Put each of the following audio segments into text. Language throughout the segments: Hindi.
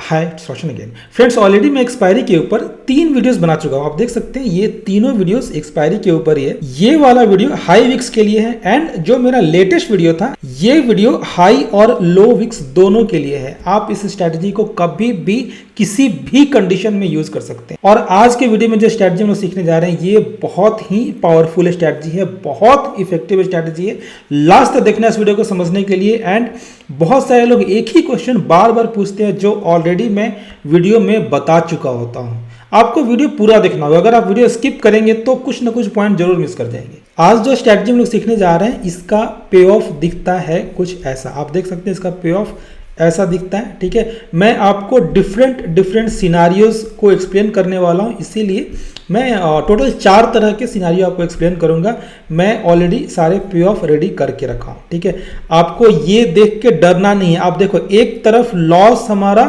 हाय रोशन अगेन फ्रेंड्स, ऑलरेडी मैं एक्सपायरी के ऊपर 3 वीडियोस बना चुका हूँ। आप देख सकते हैं ये तीनों वीडियोस एक्सपायरी के ऊपर ही है। ये वाला वीडियो हाई विक्स के लिए है एंड जो मेरा लेटेस्ट वीडियो था ये वीडियो हाई और लो विक्स दोनों के लिए है। आप इस स्ट्रैटेजी को कभी भी किसी भी कंडीशन में यूज कर सकते हैं। और आज के वीडियो में जो स्ट्रैटेजी हम लोग सीखने जा रहे हैं ये बहुत ही पावरफुल स्ट्रैटेजी है, बहुत इफेक्टिव स्ट्रैटेजी है। लास्ट तक देखना इस वीडियो को समझने के लिए। एंड बहुत सारे लोग एक ही क्वेश्चन बार बार पूछते हैं जो ऑलरेडी मैं वीडियो में बता चुका होता हूं। आपको वीडियो पूरा देखना होगा। अगर आप वीडियो स्किप करेंगे तो कुछ ना कुछ पॉइंट जरूर मिस कर जाएंगे। आज जो स्ट्रैटेजी हम लोग सीखने जा रहे हैं इसका पे ऑफ दिखता है कुछ ऐसा। आप देख सकते हैं इसका पे ऑफ ऐसा दिखता है। ठीक है, मैं आपको डिफरेंट सिनारियोज को एक्सप्लेन करने वाला हूं, इसीलिए मैं टोटल 4 तरह के सिनारियो आपको एक्सप्लेन करूंगा। मैं ऑलरेडी सारे पे ऑफ रेडी करके रखा हूं। ठीक है, आपको ये देख के डरना नहीं है। आप देखो एक तरफ लॉस हमारा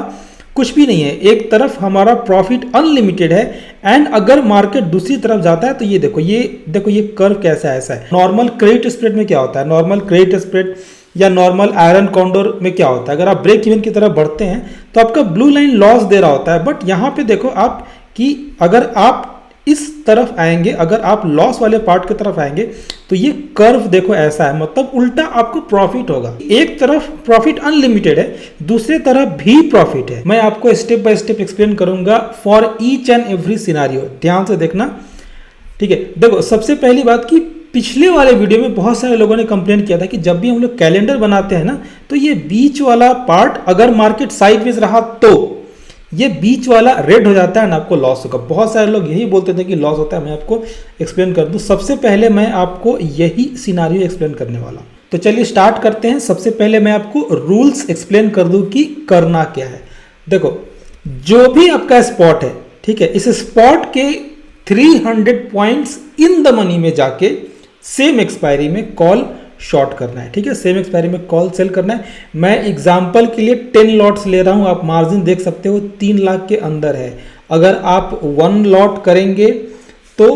कुछ भी नहीं है, एक तरफ हमारा प्रॉफिट अनलिमिटेड है। एंड अगर मार्केट दूसरी तरफ जाता है तो ये देखो ये कर्व कैसा ऐसा है। नॉर्मल क्रेडिट स्प्रेड में क्या होता है, नॉर्मल क्रेडिट स्प्रेड या नॉर्मल आयरन कॉन्डोर में क्या होता है, अगर आप ब्रेक इवन की तरफ बढ़ते हैं तो आपका ब्लू लाइन लॉस दे रहा होता है। बट यहाँ पे देखो आप कि अगर आप इस तरफ आएंगे, अगर आप लॉस वाले पार्ट की तरफ आएंगे तो ये कर्व देखो ऐसा है, मतलब उल्टा आपको प्रॉफिट होगा। एक तरफ प्रॉफिट अनलिमिटेड है, दूसरी तरफ भी प्रॉफिट है। मैं आपको स्टेप बाय स्टेप एक्सप्लेन करूंगा for each and every scenario. ध्यान से देखना। ठीक है, देखो सबसे पहली बात कि पिछले वाले वीडियो में बहुत सारे लोगों ने कंप्लेन किया था कि जब भी हम लोग कैलेंडर बनाते हैं ना तो ये बीच वाला पार्ट अगर मार्केट साइडवेज रहा तो ये बीच वाला रेड हो जाता है ना, आपको लॉस होगा। बहुत सारे लोग यही बोलते थे कि लॉस होता है। मैं आपको एक्सप्लेन कर दूं। सबसे पहले मैं आपको यही सिनारियो एक्सप्लेन करने वाला हूं। तो चलिए स्टार्ट करते हैं। सबसे पहले मैं आपको रूल्स एक्सप्लेन कर दूं कि करना क्या है। देखो जो भी आपका स्पॉट है, ठीक है, इस स्पॉट के 300 पॉइंट्स इन द मनी में जाके सेम एक्सपायरी में कॉल शॉर्ट करना है। ठीक है, सेम एक्सपायरी में कॉल सेल करना है। मैं एग्जांपल के लिए 10 लॉट्स ले रहा हूं। आप मार्जिन देख सकते हो 3 लाख के अंदर है। अगर आप 1 लॉट करेंगे तो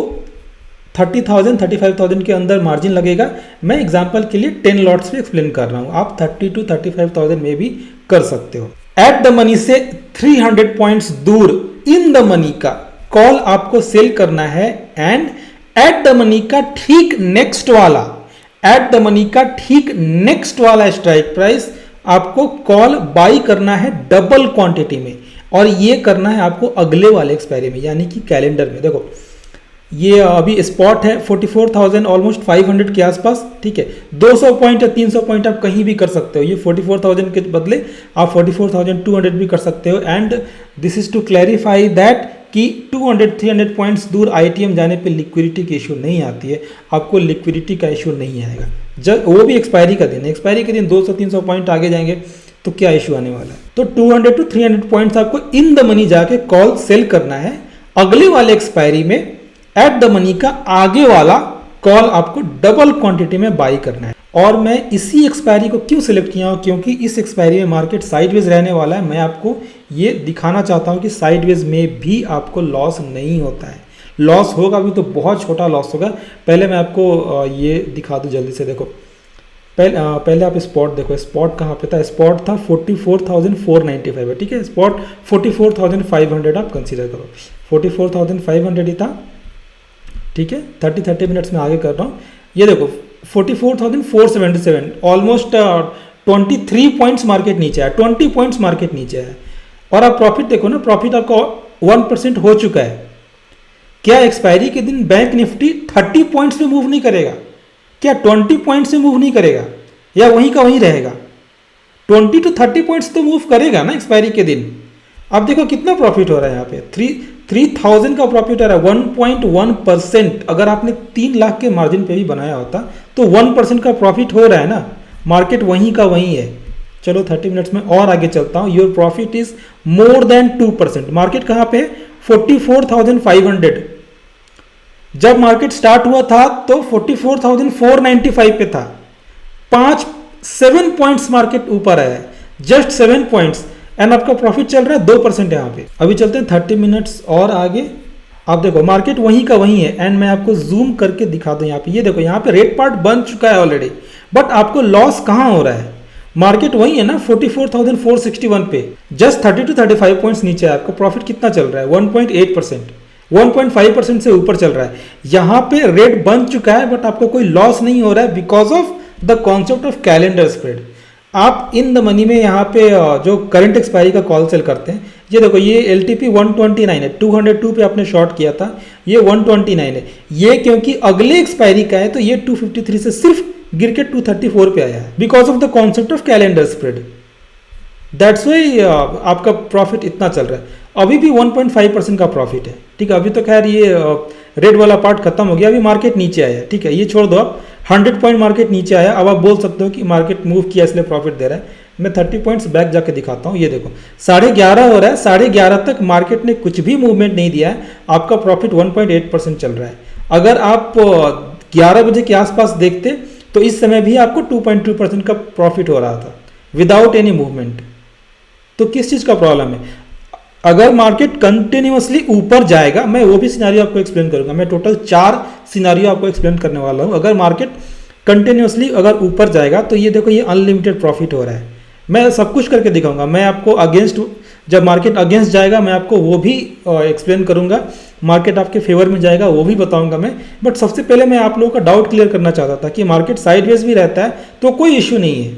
30,000 35,000 के अंदर मार्जिन लगेगा। मैं एग्जांपल के लिए 10 लॉट्स पे एक्सप्लेन कर रहा हूं। आप 30 to 35,000 में भी कर सकते हो। एट द मनी से 300 पॉइंट्स दूर इन द मनी का कॉल आपको सेल करना है। एंड एट द मनी का ठीक नेक्स्ट वाला, एट द मनी का ठीक नेक्स्ट वाला स्ट्राइक प्राइस आपको कॉल बाई करना है डबल क्वांटिटी में। और ये करना है आपको अगले वाले एक्सपायरी में, यानी कि कैलेंडर में। देखो ये अभी स्पॉट है 44,000 ऑलमोस्ट 500 के आसपास। ठीक है, 200 पॉइंट या 300 पॉइंट आप कहीं भी कर सकते हो। ये 44,000 के बदले आप 44,200 भी कर सकते हो। And this is to clarify that कि 200-300 पॉइंट्स दूर आईटीएम जाने पे लिक्विडिटी की इशू नहीं आती है। आपको लिक्विडिटी का इशू नहीं आएगा। जब वो भी एक्सपायरी का दिन है, एक्सपायरी के दिन 200-300 पॉइंट आगे जाएंगे तो क्या इशू आने वाला है। तो 200-300 पॉइंट्स आपको इन द मनी जाके कॉल सेल करना है। अगले वाले एक्सपायरी में एट द मनी का आगे वाला कॉल आपको डबल क्वांटिटी में बाई करना है। और मैं इसी एक्सपायरी को क्यों सिलेक्ट किया हूं, क्योंकि इस एक्सपायरी में मार्केट साइडवेज रहने वाला है। मैं आपको ये दिखाना चाहता हूं कि साइडवेज में भी आपको लॉस नहीं होता है। लॉस होगा भी तो बहुत छोटा लॉस होगा। पहले मैं आपको ये दिखा दूं जल्दी से। देखो पहले आप स्पॉट देखो, स्पॉट कहाँ पे था। स्पॉट था 44,495 है। ठीक है, स्पॉट 44,500 आप कंसीडर करो। 44,500 ही था। ठीक है, 30 मिनट्स में आगे कर रहा हूँ। ये देखो 44,477 ऑलमोस्ट 23 पॉइंट्स मार्केट नीचे है, 20 पॉइंट्स मार्केट नीचे है। और आप प्रॉफिट देखो ना, प्रॉफिट आपका 1% हो चुका है। क्या एक्सपायरी के दिन बैंक निफ्टी 30 पॉइंट्स में मूव नहीं करेगा? क्या 20 पॉइंट्स में मूव नहीं करेगा, या वहीं का वहीं रहेगा? 20 to 30 पॉइंट्स तो मूव करेगा ना एक्सपायरी के दिन। अब देखो कितना प्रॉफिट हो रहा है यहाँ पे, 3,000 का प्रॉफिट आ रहा है, 1.1%। अगर आपने 3 लाख के मार्जिन पे भी बनाया होता तो 1% का प्रॉफिट हो रहा है ना। मार्केट वहीं का वहीं है। चलो 30 मिनट्स में और आगे चलता हूं। Your profit is more than 2%। Market कहां पे है? 44,500। जब मार्केट स्टार्ट हुआ था तो 44,495 पे था। 7 पॉइंट्स मार्केट ऊपर आया है, जस्ट 7 पॉइंट्स। एंड आपका प्रॉफिट चल रहा है 2% यहाँ पे। अभी चलते हैं 30 मिनट्स और आगे। आप देखो मार्केट वहीं का वहीं है। एंड मैं आपको जूम करके दिखा दूं यहाँ पे। ये देखो यहाँ पे रेड पार्ट बन चुका है ऑलरेडी, बट आपको लॉस कहाँ हो रहा है? मार्केट वही है ना 44,461 पे, जस्ट 30 to 35 पॉइंट्स नीचे है। आपका प्रॉफिट कितना चल रहा है? 1.8%, 1.5% से ऊपर चल रहा है। यहाँ पे रेट बन चुका है बट आपको कोई लॉस नहीं हो रहा है because of the concept of calendar spread. आप इन द मनी में यहाँ पे जो करंट एक्सपायरी का कॉल सेल करते हैं, ये देखो ये एलटीपी 129 है, 202 पे आपने शॉर्ट किया था, ये 129 है। ये क्योंकि अगले एक्सपायरी का है तो ये 253 से सिर्फ गिर के 234 पे आया है because of the concept of calendar spread. That's why आपका प्रॉफिट इतना चल रहा है। अभी भी 1.5% का प्रॉफिट है, ठीक है। अभी तो खैर ये रेड वाला पार्ट खत्म हो गया, अभी मार्केट नीचे आया, ठीक है। ये छोड़ दो आप, 100 पॉइंट मार्केट नीचे आया। अब आप बोल सकते हो कि मार्केट मूव किया इसलिए प्रॉफिट दे रहा है। मैं 30 पॉइंट्स बैक जाके दिखाता हूँ। ये देखो 11:30 हो रहा है, 11:30 तक मार्केट ने कुछ भी मूवमेंट नहीं दिया है, आपका प्रॉफिट 1.8% चल रहा है। अगर आप 11 बजे के आसपास देखते तो इस समय भी आपको 2.2% का प्रॉफिट हो रहा था विदाउट एनी मूवमेंट। तो किस चीज़ का प्रॉब्लम है? अगर मार्केट कंटिन्यूअसली ऊपर जाएगा, मैं वो भी सिनारियो आपको एक्सप्लेन करूंगा। मैं टोटल 4 सिनारियो आपको एक्सप्लेन करने वाला हूं। अगर मार्केट कंटिन्यूअसली अगर ऊपर जाएगा तो ये देखो ये अनलिमिटेड प्रॉफिट हो रहा है। मैं सब कुछ करके दिखाऊंगा। मैं आपको अगेंस्ट, जब मार्केट अगेंस्ट जाएगा मैं आपको वो भी एक्सप्लेन करूंगा, मार्केट आपके फेवर में जाएगा वो भी बताऊंगा मैं। बट सबसे पहले मैं आप लोगों का डाउट क्लियर करना चाहता था कि मार्केट साइडवेज भी रहता है तो कोई इश्यू नहीं है।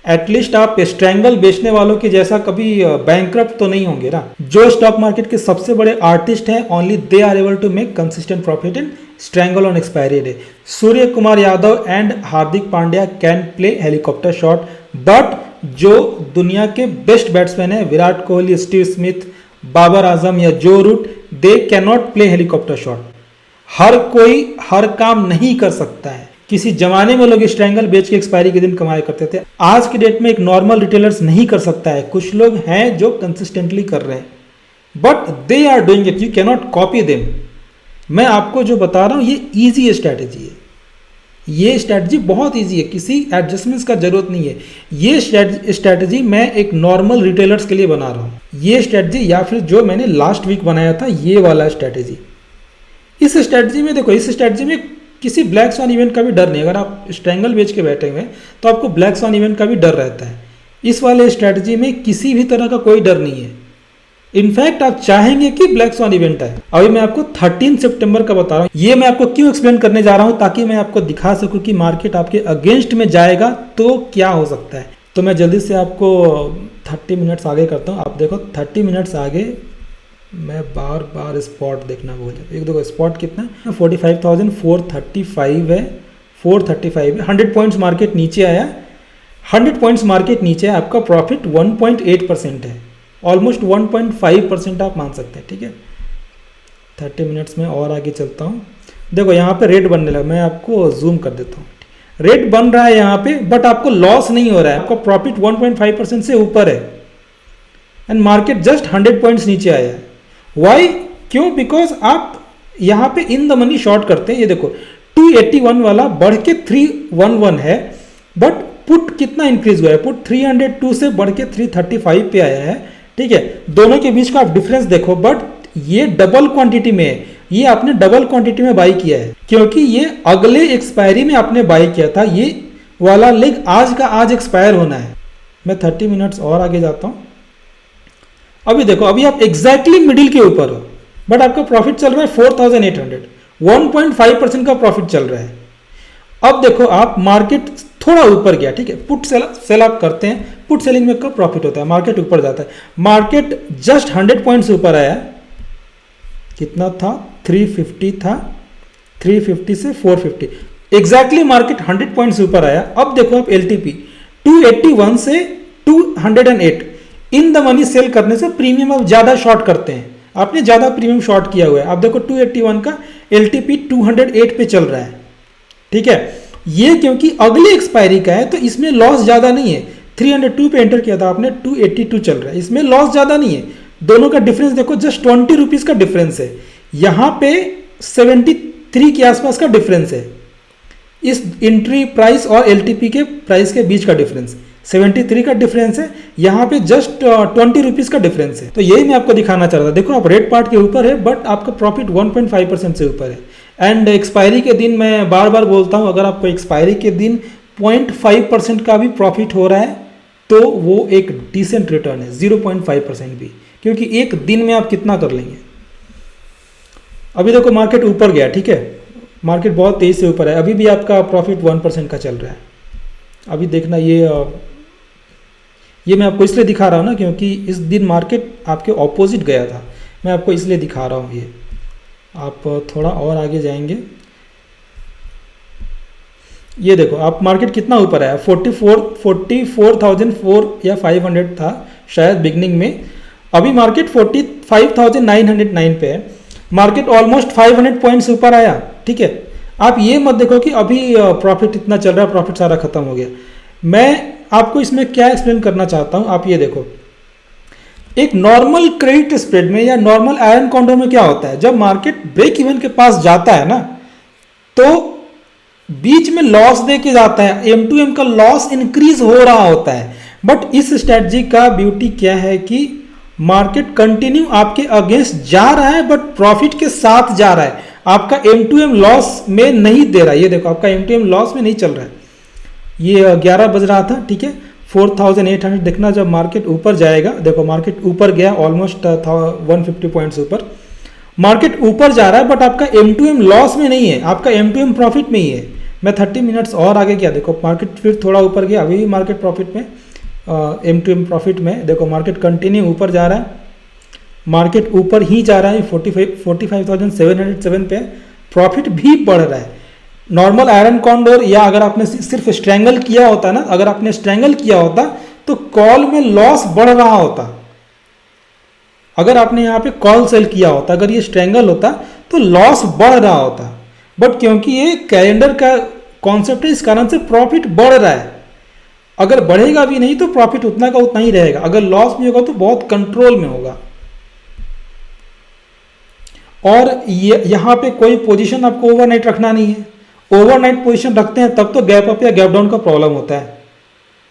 एटलीस्ट आप स्ट्रैंगल बेचने वालों के जैसा कभी बैंकरप्ट तो नहीं होंगे ना। जो स्टॉक मार्केट के सबसे बड़े आर्टिस्ट हैं, only they are able to make consistent profit in strangle on expiry day. Surya Kumar Yadav and Hardik Pandya can play helicopter shot, but जो दुनिया के बेस्ट बैट्समैन हैं, विराट कोहली, स्टीव स्मिथ, बाबर आजम या Joe Root, they can not play helicopter shot. हर कोई हर काम नहीं कर सकता है। किसी जमाने में लोग स्ट्रैंगल बेच के एक्सपायरी के दिन कमाया करते थे, आज की डेट में एक नॉर्मल रिटेलर्स नहीं कर सकता है। कुछ लोग हैं जो कंसिस्टेंटली कर रहे हैं but they are doing it, you can not copy them. मैं आपको जो बता रहा हूं ये इजी स्ट्रैटेजी है, ये स्ट्रैटेजी बहुत इजी है, किसी एडजस्टमेंट्स का जरूरत नहीं है। ये स्ट्रैटेजी मैं एक नॉर्मल रिटेलर्स के लिए बना रहा हूं। ये स्ट्रैटेजी या फिर जो मैंने लास्ट वीक बनाया था ये वाला स्ट्रैटेजी, इस स्ट्रैटेजी में देखो, इस स्ट्रैटेजी में किसी ब्लैक स्वॉन इवेंट का भी डर नहीं। अगर आप स्ट्रैंगल बेच के बैठे हुए हैं तो आपको ब्लैक स्वॉन इवेंट का भी डर रहता है। इस वाले स्ट्रैटेजी में किसी भी तरह का कोई डर नहीं है। इनफैक्ट आप चाहेंगे कि ब्लैक स्वॉन इवेंट आए। अभी मैं आपको 13 सितंबर का बता रहा हूँ। ये मैं आपको क्यों एक्सप्लेन करने जा रहा हूँ, ताकि मैं आपको दिखा सकूँ कि मार्केट आपके अगेंस्ट में जाएगा तो क्या हो सकता है। तो मैं जल्दी से आपको 30 मिनट्स आगे करता हूँ। आप देखो 30 मिनट्स आगे मैं बार बार स्पॉट देखना भूल जाता। एक देखो स्पॉट कितना है, 45,435 है, 435 है। 100 पॉइंट्स मार्केट नीचे आया, 100 पॉइंट्स मार्केट नीचे है। आपका प्रॉफिट 1.8% है, ऑलमोस्ट 1.5% आप मान सकते हैं, ठीक है। 30 मिनट्स में और आगे चलता हूँ। देखो यहाँ पे रेट बनने लगा, मैं आपको जूम कर देता हूँ। रेट बन रहा है यहाँ पे बट आपको लॉस नहीं हो रहा है, आपका प्रॉफिट 1.5% से ऊपर है एंड मार्केट जस्ट 100 पॉइंट्स नीचे आया है। वाई? क्यों? बिकॉज आप यहाँ पे इन द मनी शॉर्ट करते हैं। ये देखो 281 वाला बढ़ के 311 है बट पुट कितना इंक्रीज हुआ है, पुट 302 से बढ़ के 335 पे आया है, ठीक है। दोनों के बीच का आप डिफरेंस देखो, बट ये डबल क्वांटिटी में है, ये आपने डबल क्वांटिटी में बाई किया है क्योंकि ये अगले एक्सपायरी में आपने बाई किया था। ये वाला लेग आज का आज एक्सपायर होना है। मैं 30 मिनट्स और आगे जाता हूं। अभी देखो, अभी आप एग्जैक्टली मिडिल के ऊपर हो बट आपका प्रॉफिट चल रहा है 4,800, 1.5% का प्रॉफिट चल रहा है। अब देखो आप, मार्केट थोड़ा ऊपर गया, ठीक है। पुट सेल आप करते हैं, पुट सेलिंग में कब प्रॉफिट होता है, मार्केट ऊपर जाता है। मार्केट जस्ट 100 पॉइंट्स ऊपर आया, कितना था, 350 था, 350 से 450, एग्जैक्टली मार्केट 100 पॉइंट्स ऊपर आया। अब देखो आप एलटीपी 281 से 208 इन द मनी सेल करने से प्रीमियम आप ज्यादा शॉर्ट करते हैं, आपने ज्यादा प्रीमियम शॉर्ट किया हुआ है। आप देखो 281 का एलटीपी 208 पे चल रहा है, ठीक है। ये क्योंकि अगले एक्सपायरी का है तो इसमें लॉस ज्यादा नहीं है। 302 पे एंटर किया था आपने, 282 चल रहा है, इसमें लॉस ज्यादा नहीं है। दोनों का डिफरेंस देखो, जस्ट 20 रुपीज का डिफरेंस है। यहां पे 73 के आसपास का डिफरेंस है, इस एंट्री प्राइस और एलटीपी के प्राइस के बीच का डिफरेंस 73 का डिफरेंस है, यहाँ पे जस्ट 20 रुपीज का डिफरेंस है। तो यही मैं आपको दिखाना चाह रहा था। देखो आप रेड पार्ट के ऊपर है बट आपका प्रॉफिट 1.5% से ऊपर है। एंड एक्सपायरी के दिन मैं बार बार बोलता हूँ, अगर आपको एक्सपायरी के दिन 0.5% का भी प्रॉफिट हो रहा है तो वो एक डिसेंट रिटर्न है, 0.5% भी, क्योंकि एक दिन में आप कितना कर लेंगे। अभी देखो मार्केट ऊपर गया, ठीक है, मार्केट बहुत तेज़ी से ऊपर है, अभी भी आपका प्रॉफिट 1% का चल रहा है। अभी देखना ये मैं आपको इसलिए दिखा रहा हूँ ना, क्योंकि इस दिन मार्केट आपके ऑपोजिट गया था, मैं आपको इसलिए दिखा रहा हूँ। ये आप थोड़ा और आगे जाएंगे, ये देखो आप मार्केट कितना ऊपर आया, 44,004 या 500 था शायद बिगनिंग में, अभी मार्केट 45,909 पे है, मार्केट ऑलमोस्ट 500 पॉइंट्स ऊपर आया, ठीक है। आप ये मत देखो कि अभी प्रॉफिट इतना चल रहा है, प्रॉफिट सारा खत्म हो गया। मैं आपको इसमें क्या एक्सप्लेन करना चाहता हूँ, आप ये देखो, एक नॉर्मल क्रेडिट स्प्रेड में या नॉर्मल आयरन कॉन्डोर में क्या होता है, जब मार्केट ब्रेक इवन के पास जाता है ना, तो बीच में लॉस दे के जाता है, M2M का लॉस इंक्रीज हो रहा होता है। बट इस स्ट्रेटजी का ब्यूटी क्या है कि मार्केट कंटिन्यू आपके अगेंस्ट जा रहा है, बट प्रॉफिट के साथ जा रहा है, आपका M2M लॉस में नहीं दे रहा है। ये देखो आपका M2M लॉस में नहीं चल रहा है। ये 11 बज रहा था, ठीक है, 4800 देखना, जब मार्केट ऊपर जाएगा, देखो मार्केट ऊपर गया ऑलमोस्ट 150 पॉइंट्स ऊपर, मार्केट ऊपर जा रहा है, बट आपका M2M लॉस में नहीं है, आपका M2M प्रॉफिट में ही है। मैं 30 मिनट्स और आगे गया, देखो मार्केट फिर थोड़ा ऊपर गया, अभी भी मार्केट प्रॉफिट में, M2M प्रॉफिट में, देखो मार्केट कंटिन्यू ऊपर जा रहा है, मार्केट ऊपर ही जा रहा है, 45,707 पे, प्रॉफिट भी बढ़ रहा है। नॉर्मल आयरन कॉन्डोर, या अगर आपने सिर्फ स्ट्रैंगल किया होता ना, अगर आपने स्ट्रैंगल किया होता तो कॉल में लॉस बढ़ रहा होता। अगर आपने यहाँ पे कॉल सेल किया होता, अगर ये स्ट्रैंगल होता तो लॉस बढ़ रहा होता, बट क्योंकि ये कैलेंडर का कॉन्सेप्ट है, इस कारण से प्रॉफिट बढ़ रहा है। अगर बढ़ेगा भी नहीं तो प्रॉफिट उतना का उतना ही रहेगा, अगर लॉस भी होगा तो बहुत कंट्रोल में होगा। और ये यहाँ पे कोई पोजीशन आपको ओवरनाइट रखना नहीं है। ओवरनाइट पोजीशन रखते हैं तब तो गैप अप या गैप डाउन का प्रॉब्लम होता है।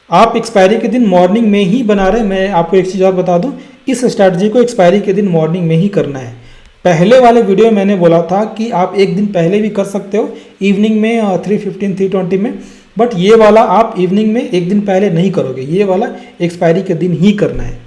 आप एक्सपायरी के दिन मॉर्निंग में ही बना रहे हैं। मैं आपको एक चीज़ और बता दूं, इस स्ट्रैटेजी को एक्सपायरी के दिन मॉर्निंग में ही करना है। पहले वाले वीडियो में मैंने बोला था कि आप एक दिन पहले भी कर सकते हो, इवनिंग में 3:15 3:20 में, बट ये वाला आप इवनिंग में एक दिन पहले नहीं करोगे, ये वाला एक्सपायरी के दिन ही करना है,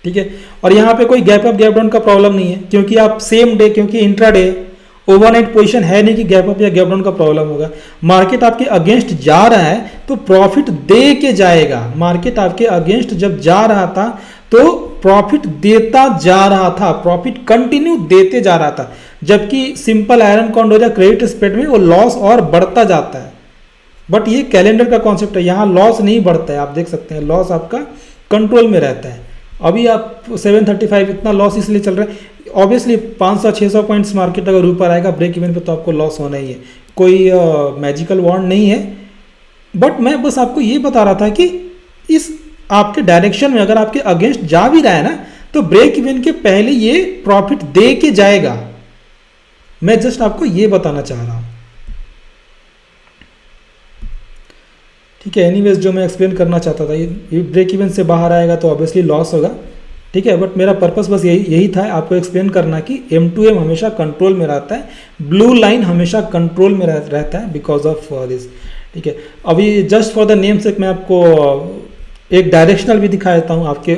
ठीक है। और यहाँ पे कोई गैप अप गैप डाउन का प्रॉब्लम नहीं है, क्योंकि आप सेम डे, क्योंकि इंट्राडे ओवरनाइट पोजीशन है नहीं कि गैप अप या गैप डाउन का प्रॉब्लम होगा। मार्केट आपके अगेंस्ट जा रहा है तो प्रॉफिट दे के जाएगा। मार्केट आपके अगेंस्ट जब जा रहा था तो प्रॉफिट देता जा रहा था, प्रॉफिट कंटिन्यू देते जा रहा था, जबकि सिंपल आयरन कॉन्डोर या क्रेडिट स्प्रेड में वो लॉस और बढ़ता जाता है। बट ये कैलेंडर का कॉन्सेप्ट है, यहाँ लॉस नहीं बढ़ता है। आप देख सकते हैं लॉस आपका कंट्रोल में रहता है। अभी आप 735 इतना लॉस इसलिए चल रहा है, ऑब्वियसली 500-600 पॉइंट्स मार्केट अगर ऊपर आएगा ब्रेक इवन पे तो आपको लॉस होना ही है, कोई मैजिकल वॉन्ड नहीं है। बट मैं बस आपको ये बता रहा था कि इस आपके डायरेक्शन में अगर आपके अगेंस्ट जा भी रहा है ना, तो ब्रेक इवन के पहले ये प्रॉफिट दे के जाएगा। मैं जस्ट आपको ये बताना चाह रहा हूँ, ठीक है। एनीवेज जो मैं एक्सप्लेन करना चाहता था, ये ब्रेक इवन से बाहर आएगा तो ऑब्वियसली लॉस होगा, ठीक है। बट मेरा पर्पस बस यही था आपको एक्सप्लेन करना कि M2M हमेशा कंट्रोल में रहता है, ब्लू लाइन हमेशा कंट्रोल में रहता है बिकॉज ऑफ दिस, ठीक है। अभी जस्ट फॉर द नेम से मैं आपको एक डायरेक्शनल भी दिखा देता हूँ, आपके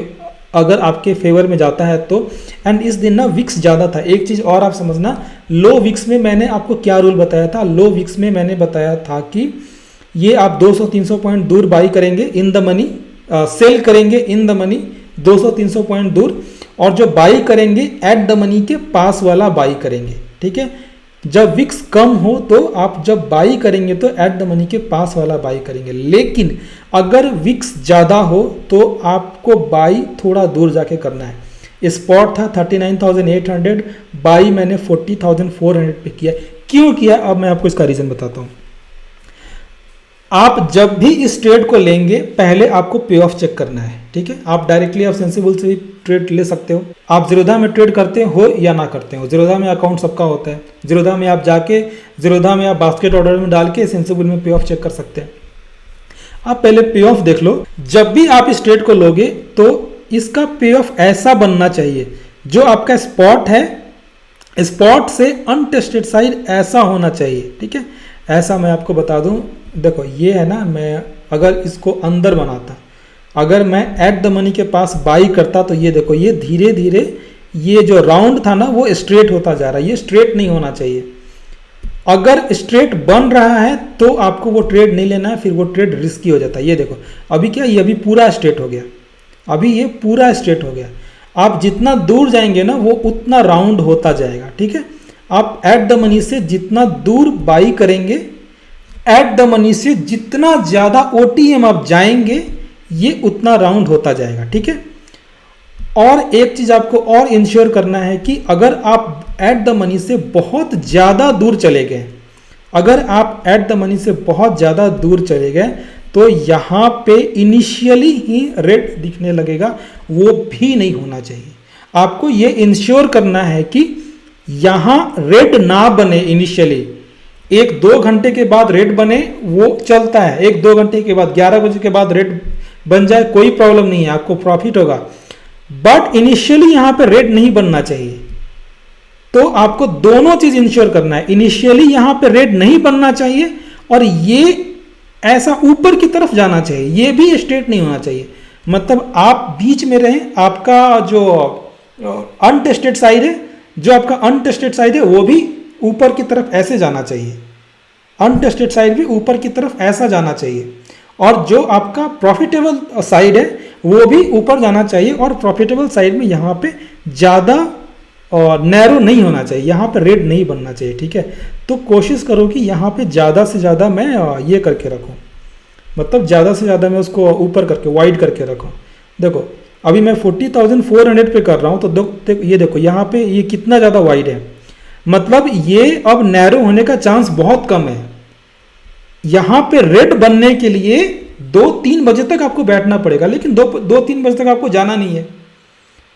अगर आपके फेवर में जाता है तो। एंड इस दिन ना विक्स ज़्यादा था। एक चीज़ और आप समझना, लो विक्स में मैंने आपको क्या रूल बताया था। लो विक्स में मैंने बताया था कि ये आप 200-300 पॉइंट दूर बाई करेंगे इन द मनी, सेल करेंगे इन द मनी 200-300 पॉइंट दूर, और जो बाई करेंगे एट द मनी के पास वाला बाई करेंगे, ठीक है। जब विक्स कम हो तो आप जब बाई करेंगे तो एट द मनी के पास वाला बाई करेंगे, लेकिन अगर विक्स ज़्यादा हो तो आपको बाई थोड़ा दूर जाके करना है। स्पॉट था 39,800, बाई मैंने 40,400 पे किया। क्यों किया, अब मैं आपको इसका रीज़न बताता हूँ। आप जब भी इस ट्रेड को लेंगे पहले आपको पे ऑफ चेक करना है, ठीक है। आप डायरेक्टली आप सेंसिबल से भी ट्रेड ले सकते हो, आप जीरोधा में ट्रेड करते हो या ना करते हो, जीरोधा में अकाउंट सबका होता है। जीरोधा में आप जाके जीरोधा में आप बास्केट ऑर्डर में डाल के सेंसिबल में पे ऑफ चेक कर सकते हैं। आप पहले पे ऑफ देख लो। जब भी आप इस ट्रेड को लोगे तो इसका पे ऑफ ऐसा बनना चाहिए, जो आपका स्पॉट है स्पॉट से अनटेस्टेड साइड ऐसा होना चाहिए, ठीक है। ऐसा मैं आपको बता दूं, देखो ये है ना, मैं अगर इसको अंदर बनाता अगर मैं एट द मनी के पास बाई करता तो ये देखो, ये धीरे धीरे ये जो राउंड था ना वो स्ट्रेट होता जा रहा है, ये स्ट्रेट नहीं होना चाहिए। अगर स्ट्रेट बन रहा है तो आपको वो ट्रेड नहीं लेना है, फिर वो ट्रेड रिस्की हो जाता है। ये देखो अभी क्या, ये अभी पूरा स्ट्रेट हो गया, अभी ये पूरा स्ट्रेट हो गया। आप जितना दूर जाएंगे ना वो उतना राउंड होता जाएगा, ठीक है। आप एट द मनी से जितना दूर बाई करेंगे, एट द मनी से जितना ज़्यादा OTM आप जाएंगे ये उतना राउंड होता जाएगा, ठीक है। और एक चीज़ आपको और इंश्योर करना है कि अगर आप एट द मनी से बहुत ज़्यादा दूर चले गए, अगर आप एट द मनी से बहुत ज़्यादा दूर चले गए तो यहाँ पे इनिशियली ही रेड दिखने लगेगा, वो भी नहीं होना चाहिए। आपको ये इंश्योर करना है कि यहाँ रेड ना बने इनिशियली। 1-2 घंटे के बाद रेड बने वो चलता है, 1-2 घंटे के बाद 11 बजे के बाद रेड बन जाए कोई प्रॉब्लम नहीं है, आपको प्रॉफिट होगा। बट इनिशियली यहाँ पे रेड नहीं बनना चाहिए। तो आपको दोनों चीज इंश्योर करना है, इनिशियली यहाँ पे रेड नहीं बनना चाहिए और ये ऐसा ऊपर की तरफ जाना चाहिए, ये भी स्ट्रेट नहीं होना चाहिए। मतलब आप बीच में रहें, आपका जो अनटेस्टेड साइड है, जो आपका अनटेस्टेड साइड है वो भी ऊपर की तरफ ऐसे जाना चाहिए, अनटेस्टेड साइड भी ऊपर की तरफ ऐसा जाना चाहिए। और जो आपका प्रॉफिटेबल साइड है वो भी ऊपर जाना चाहिए, और प्रॉफिटेबल साइड में यहाँ पे ज़्यादा नैरो नहीं होना चाहिए, यहाँ पे रेड नहीं बनना चाहिए, ठीक है। तो कोशिश करो कि यहाँ पे ज़्यादा से ज़्यादा मैं ये करके रखूँ, मतलब ज़्यादा से ज़्यादा मैं उसको ऊपर करके वाइड करके रखूँ। देखो अभी मैं 40,400 पे कर रहा हूँ, तो ये देखो यहाँ पे ये कितना ज़्यादा वाइड है, मतलब ये अब नैरो होने का चांस बहुत कम है। यहाँ पे रेड बनने के लिए 2-3 बजे तक आपको बैठना पड़ेगा, लेकिन 2-3 बजे तक आपको जाना नहीं है,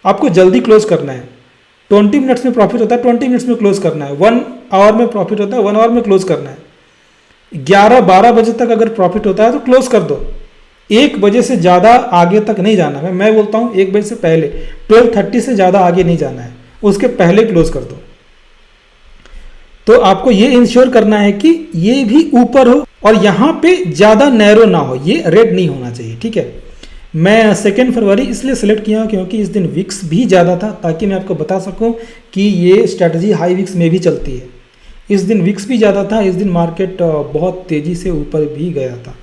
आपको जल्दी क्लोज करना है। 20 मिनट्स में प्रॉफिट होता है, 20 मिनट्स में क्लोज करना है। 1 आवर में प्रॉफिट होता है, 1 आवर में क्लोज करना है। 11-12 बजे तक अगर प्रॉफिट होता है तो क्लोज कर दो, 1 बजे से ज़्यादा आगे तक नहीं जाना है। मैं बोलता हूँ 1 बजे से पहले, 12:30 से ज़्यादा आगे नहीं जाना है, उसके पहले क्लोज कर दो। तो आपको ये इंश्योर करना है कि ये भी ऊपर हो और यहाँ पे ज़्यादा नैरो ना हो, ये रेड नहीं होना चाहिए, ठीक है। मैं 2 फरवरी इसलिए सेलेक्ट किया क्योंकि इस दिन विक्स भी ज़्यादा था, ताकि मैं आपको बता सकूं कि ये स्ट्रैटेजी हाई विक्स में भी चलती है। इस दिन विक्स भी ज़्यादा था, इस दिन मार्केट बहुत तेज़ी से ऊपर भी गया था,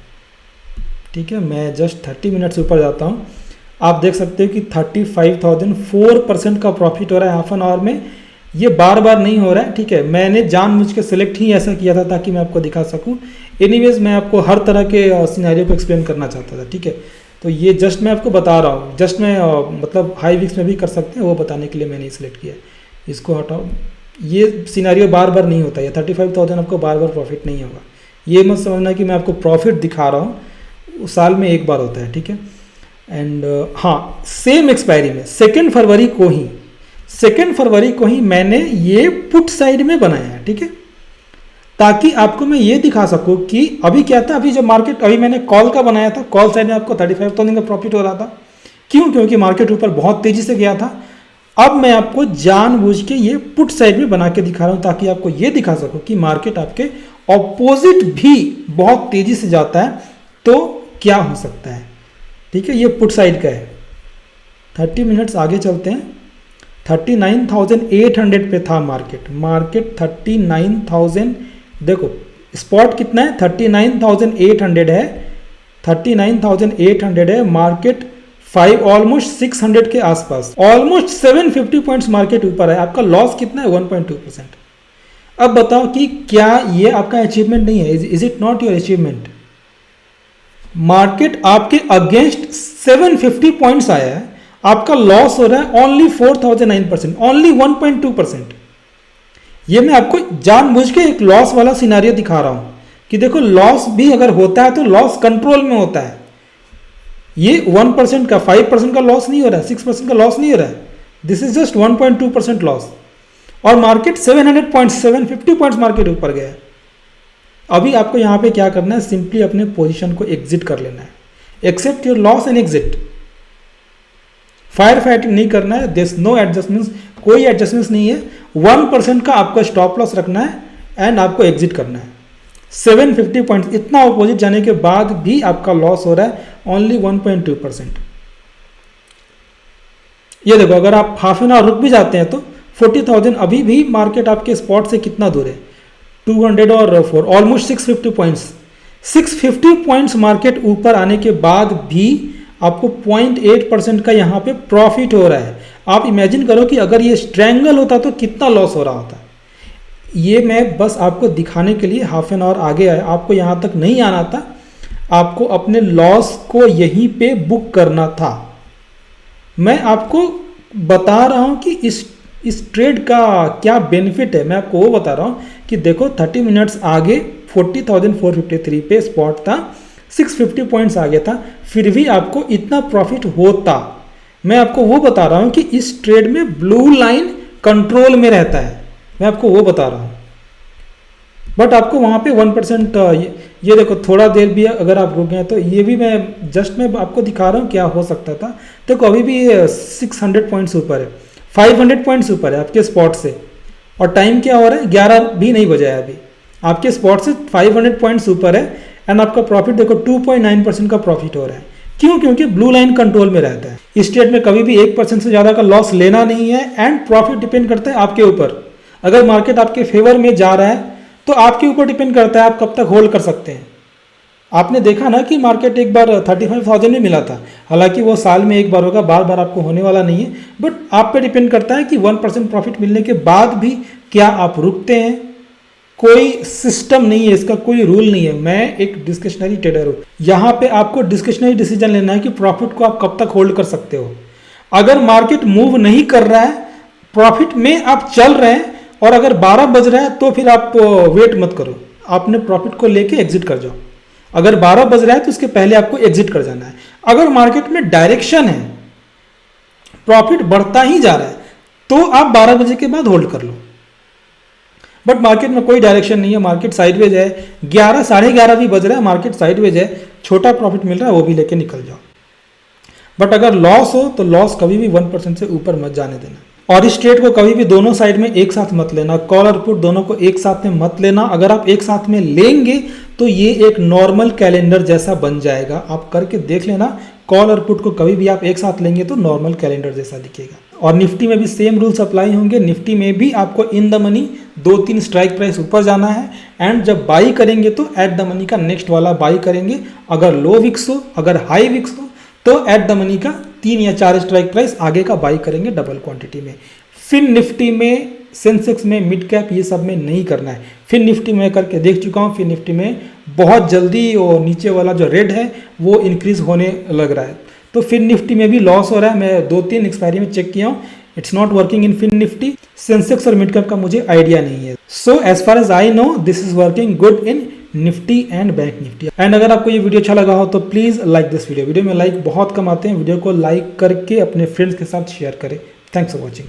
ठीक है। मैं जस्ट 30 मिनट से ऊपर जाता हूँ, आप देख सकते हो कि 35,004% का प्रॉफिट हो रहा है हाफ एन आवर में। ये बार बार नहीं हो रहा है, ठीक है। मैंने जानबूझ के सिलेक्ट ही ऐसा किया था ताकि मैं आपको दिखा सकूं। एनीवेज मैं आपको हर तरह के सिनेरियो को एक्सप्लेन करना चाहता था, ठीक है। तो ये जस्ट मैं आपको बता रहा हूँ, जस्ट मैं मतलब हाई विक्स में भी कर सकते हैं वो बताने के लिए मैंने सिलेक्ट किया। इसको हटाओ, ये सिनेरियो बार बार नहीं होता है, 35,000 आपको बार बार प्रॉफिट नहीं होगा। ये मत समझना कि मैं आपको प्रॉफिट दिखा रहा हूँ, साल में एक बार होता है, ठीक है। एंड हाँ, सेम एक्सपायरी में 2 फरवरी को ही मैंने ये पुट साइड में बनाया है, ठीक है, ताकि आपको मैं ये दिखा सकूं कि अभी क्या था। अभी जब मार्केट, अभी मैंने कॉल का बनाया था, कॉल साइड में आपको 35,000 का प्रॉफिट हो रहा था। क्यों? क्योंकि मार्केट ऊपर बहुत तेजी से गया था। अब मैं आपको जानबूझ के ये पुट साइड में बना के दिखा रहा हूं ताकि आपको ये दिखा सकूं कि मार्केट आपके ऑपोजिट भी बहुत तेजी से जाता है तो क्या हो सकता है, ठीक है। ये पुट साइड का है। 30 मिनट्स आगे चलते हैं। 39,800 पे था मार्केट 39,000, देखो स्पॉट कितना है 39,800 है, 39,800 है। मार्केट 5 ऑलमोस्ट 600 के आसपास, ऑलमोस्ट 750 पॉइंट्स मार्केट ऊपर है। आपका लॉस कितना है 1.2%। अब बताओ कि क्या ये आपका अचीवमेंट नहीं है? Is it not your achievement? Market आपके अगेंस्ट 750 पॉइंट्स आया है, आपका लॉस हो रहा है ओनली 4,009%, ओनली 1.2%। ये मैं आपको जानबूझ के एक लॉस वाला सिनारियो दिखा रहा हूं कि देखो लॉस भी अगर होता है तो लॉस कंट्रोल में होता है। ये 1% का 5% का लॉस नहीं हो रहा है, 6% का लॉस नहीं हो रहा है, दिस इज जस्ट 1.2% लॉस। और मार्केट 700 पॉइंट्स 750 पॉइंट्स मार्केट ऊपर गया है। अभी आपको यहां पे क्या करना है, सिंपली अपने पोजीशन को एग्जिट कर लेना है, accept your loss and exit. Fire fighting नहीं करना है, दिस नो एडजस्टमेंट्स, कोई एडजस्टमेंट्स नहीं है। 1% का आपको स्टॉप लॉस रखना है एंड आपको एग्जिट करना है। 750 पॉइंट्स, इतना अपोजिट जाने के बाद भी आपका लॉस हो रहा है ओनली 1.2%। ये देखो, अगर आप हाफ एन आवर रुक भी जाते हैं तो 40,000 अभी भी मार्केट आपके स्पॉट से कितना दूर है, 200 और 4 ऑलमोस्ट 650 पॉइंट्स। 650 पॉइंट्स मार्केट ऊपर आने के बाद भी आपको 0.8% का यहाँ पे प्रॉफिट हो रहा है। आप इमेजिन करो कि अगर ये स्ट्रैंगल होता तो कितना लॉस हो रहा होता। ये मैं बस आपको दिखाने के लिए हाफ एन आवर आगे आया, आपको यहाँ तक नहीं आना था, आपको अपने लॉस को यहीं पे बुक करना था। मैं आपको बता रहा हूँ कि इस ट्रेड का क्या बेनिफिट है, मैं आपको वो बता रहा हूँ कि देखो 30 मिनट्स आगे 40,453 पे स्पॉट था, 650 पॉइंट्स आगे था, फिर भी आपको इतना प्रॉफिट होता। मैं आपको वो बता रहा हूँ कि इस ट्रेड में ब्लू लाइन कंट्रोल में रहता है, मैं आपको वो बता रहा हूँ। बट आपको वहाँ पे 1% ये देखो, थोड़ा देर भी अगर आप रुक गए तो ये भी मैं आपको दिखा रहा हूँ क्या हो सकता था। देखो अभी भी 600 पॉइंट्स ऊपर है, 500 पॉइंट्स ऊपर है आपके स्पॉट से, और टाइम क्या हो रहा है, 11 भी नहीं बजा है अभी, आपके स्पॉट से 500 पॉइंट्स ऊपर है। एंड आपका प्रॉफिट देखो 2.9% का प्रॉफिट हो रहा है। क्यों? क्योंकि ब्लू लाइन कंट्रोल में रहता है। इस ट्रेड में कभी भी 1% से ज़्यादा का लॉस लेना नहीं है, एंड प्रॉफिट डिपेंड करता है आपके ऊपर। अगर मार्केट आपके फेवर में जा रहा है तो आपके ऊपर डिपेंड करता है आप कब तक होल्ड कर सकते हैं। आपने देखा ना कि मार्केट एक बार 35,000 में मिला था, हालांकि वो साल में एक बार होगा, बार बार आपको होने वाला नहीं है, बट आप पे डिपेंड करता है कि 1% प्रॉफिट मिलने के बाद भी क्या आप रुकते हैं। कोई सिस्टम नहीं है इसका, कोई रूल नहीं है। मैं एक डिस्क्रिशनरी ट्रेडर हूँ, यहाँ पे आपको डिस्क्रिशनरी डिसीजन लेना है कि प्रॉफिट को आप कब तक होल्ड कर सकते हो। अगर मार्केट मूव नहीं कर रहा है, प्रॉफिट में आप चल रहे हैं, और अगर 12 बज रहा है तो फिर आप वेट मत करो, आपने प्रॉफिट को लेके एग्जिट कर जाओ। अगर 12 बज रहा है तो उसके पहले आपको एग्जिट कर जाना है। अगर मार्केट में डायरेक्शन है, प्रॉफिट बढ़ता ही जा रहा है, तो आप 12 बजे के बाद होल्ड कर लो। बट मार्केट में कोई डायरेक्शन नहीं है, मार्केट साइडवेज है, 11 साढ़े 11 भी बज रहा है, मार्केट साइडवेज है, छोटा प्रॉफिट मिल रहा है, वो भी लेके निकल जाओ। बट अगर लॉस हो तो लॉस कभी भी 1% से ऊपर मत जाने देना। और इस ट्रेड को कभी भी दोनों साइड में एक साथ मत लेना, कॉल और पुट दोनों को एक साथ में मत लेना। अगर आप एक साथ में लेंगे तो ये एक नॉर्मल कैलेंडर जैसा बन जाएगा। आप करके देख लेना, कॉल और पुट को कभी भी आप एक साथ लेंगे तो नॉर्मल कैलेंडर जैसा दिखेगा। और निफ्टी में भी सेम रूल्स अप्लाई होंगे। निफ्टी में भी आपको in the money 2-3 strike price ऊपर जाना है, एंड जब बाई करेंगे तो एट द मनी का नेक्स्ट वाला बाई करेंगे। अगर लो विक्स हो, अगर हाई विक्स हो, तो एट द मनी का 3 या 4 स्ट्राइक प्राइस आगे का बाई करेंगे डबल क्वांटिटी में। फिर निफ्टी में, सेंसेक्स में, मिड कैप, ये सब में नहीं करना है। फिर निफ्टी में करके देख चुका हूँ, फिर निफ्टी में बहुत जल्दी वो नीचे वाला जो रेड है वो इंक्रीज होने लग रहा है, तो फिर निफ्टी में भी लॉस हो रहा है। मैं 2-3 एक्सपायरी में चेक किया हूँ, it's not working in fin Nifty. Sensex और मिड कैप का मुझे आइडिया नहीं है। So as far as I know this is working good in Nifty and bank Nifty. And अगर आपको ये वीडियो अच्छा लगा हो तो please like this video. Video में लाइक बहुत कम आते हैं, वीडियो को लाइक करके अपने फ्रेंड्स के साथ शेयर करें। Thanks for watching.